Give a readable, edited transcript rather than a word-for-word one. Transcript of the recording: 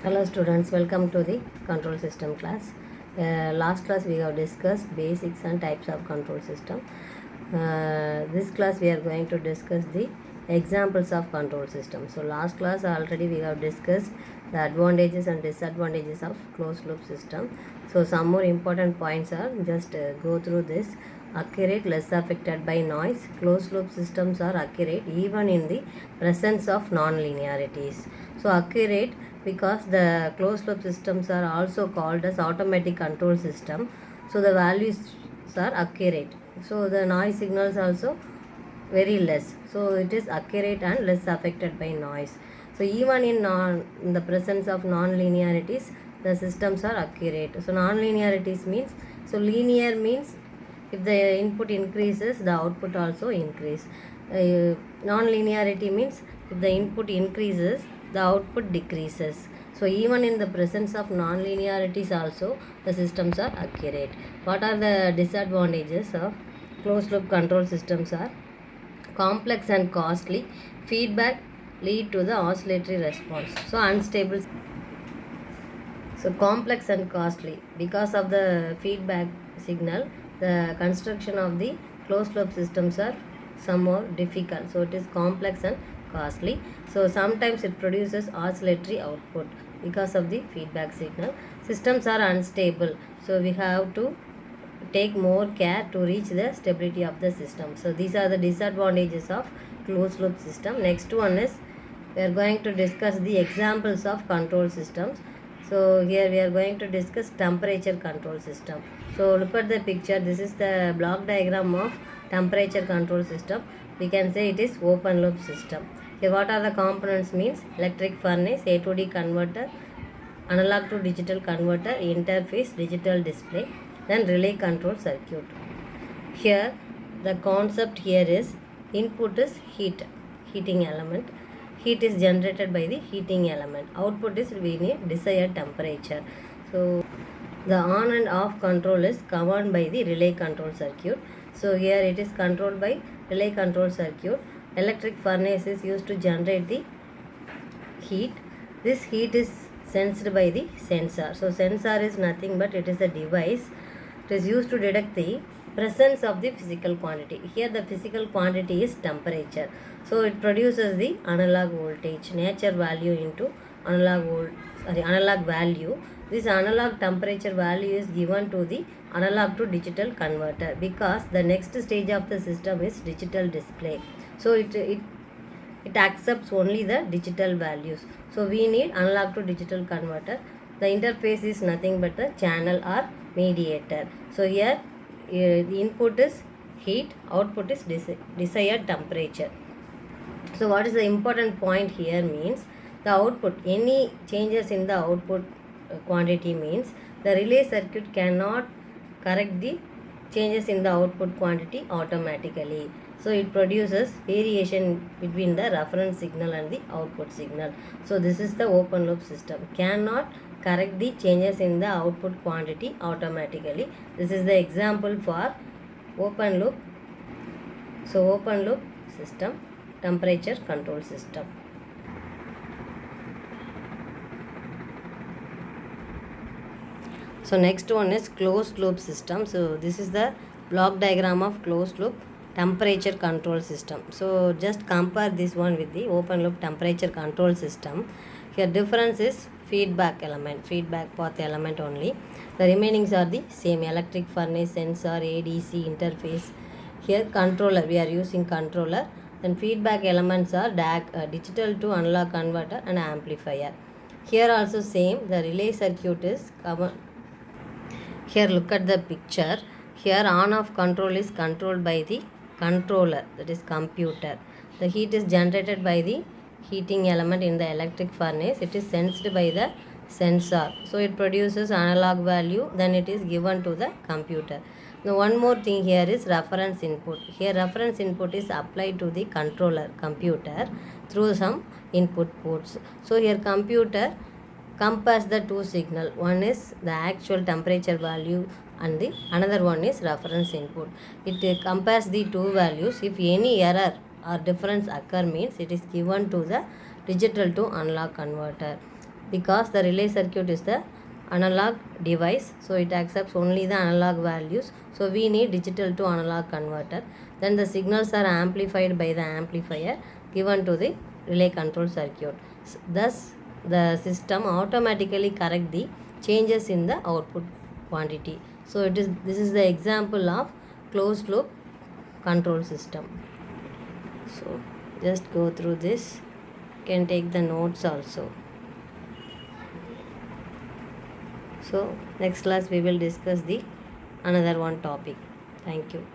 Hello students, welcome to the control system class. Last class we have discussed basics and types of control system. This class we are going to discuss the examples of control system. So last class already we have discussed the advantages and disadvantages of closed loop system. So some more important points are just go through this. Accurate, less affected by noise. Closed loop systems are accurate even in the presence of non-linearities. So accurate because the closed loop systems are also called as automatic control system. So the values are accurate. So the noise signals also very less. So it is accurate and less affected by noise. So even in the presence of non-linearities, the systems are accurate. So non-linearities means, so linear means if the input increases, the output also increase. Non-linearity means if the input increases, the output decreases. So even in the presence of non-linearities also, the systems are accurate. What are the disadvantages of closed loop control systems are complex and costly. Feedback lead to the oscillatory response. So unstable. So complex and costly because of the feedback signal. The construction of the closed loop systems are somewhat difficult. So it is complex and costly. So sometimes it produces oscillatory output because of the feedback signal. Systems are unstable. So we have to take more care to reach the stability of the system. So these are the disadvantages of closed loop system. Next one is we are going to discuss the examples of control systems. So here we are going to discuss temperature control system. So look at the picture. This is the block diagram of temperature control system. We can say it is open loop system. Here what are the components means electric furnace, A to D converter, analog to digital converter, interface, digital display, then relay control circuit. Here the concept here is input is heating element. Heat is generated by the heating element. Output is we need desired temperature. So the on and off control is governed by the relay control circuit. So here it is controlled by relay control circuit. Electric furnace is used to generate the heat. This heat is sensed by the sensor. So sensor is nothing but it is a device. It is used to detect the presence of the physical quantity. Here the physical quantity is temperature. So it produces the analog voltage, nature value into analog value. This analog temperature value is given to the analog to digital converter because the next stage of the system is digital display. So it accepts only the digital values. So we need analog to digital converter. The interface is nothing but the channel or mediator. So here the input is heat, output is desired temperature. So what is the important point here means the output, any changes in the output quantity means the relay circuit cannot correct the changes in the output quantity automatically. So it produces variation between the reference signal and the output signal. So this is the open loop system. Cannot correct the changes in the output quantity automatically. This is the example for open loop. So open loop system, temperature control system. So next one is closed loop system. So this is the block diagram of closed loop temperature control system. So just compare this one with the open loop temperature control system. Here difference is feedback path element only. The remainings are the same: electric furnace, sensor, ADC, interface. Here controller, we are using controller. Then feedback elements are digital to analog converter and amplifier. Here also same, the relay circuit is covered. Here look at the picture. Here on off control is controlled by the controller, that is computer. The heat is generated by the heating element in the electric furnace. It is sensed by the sensor. So it produces analog value, then it is given to the computer. Now one more thing here is reference input. Here reference input is applied to the controller computer through some input ports. So here computer compares the two signal. One is the actual temperature value and the another one is reference input. It compares the two values. If any error or difference occur means it is given to the digital to analog converter. because the relay circuit is the analog device, so it accepts only the analog values, so we need digital to analog converter. Then the signals are amplified by the amplifier given to the relay control circuit. Thus the system automatically correct the changes in the output quantity. So this is the example of closed loop control system. So just go through this, can take the notes also. So next class we will discuss the another one topic. Thank you.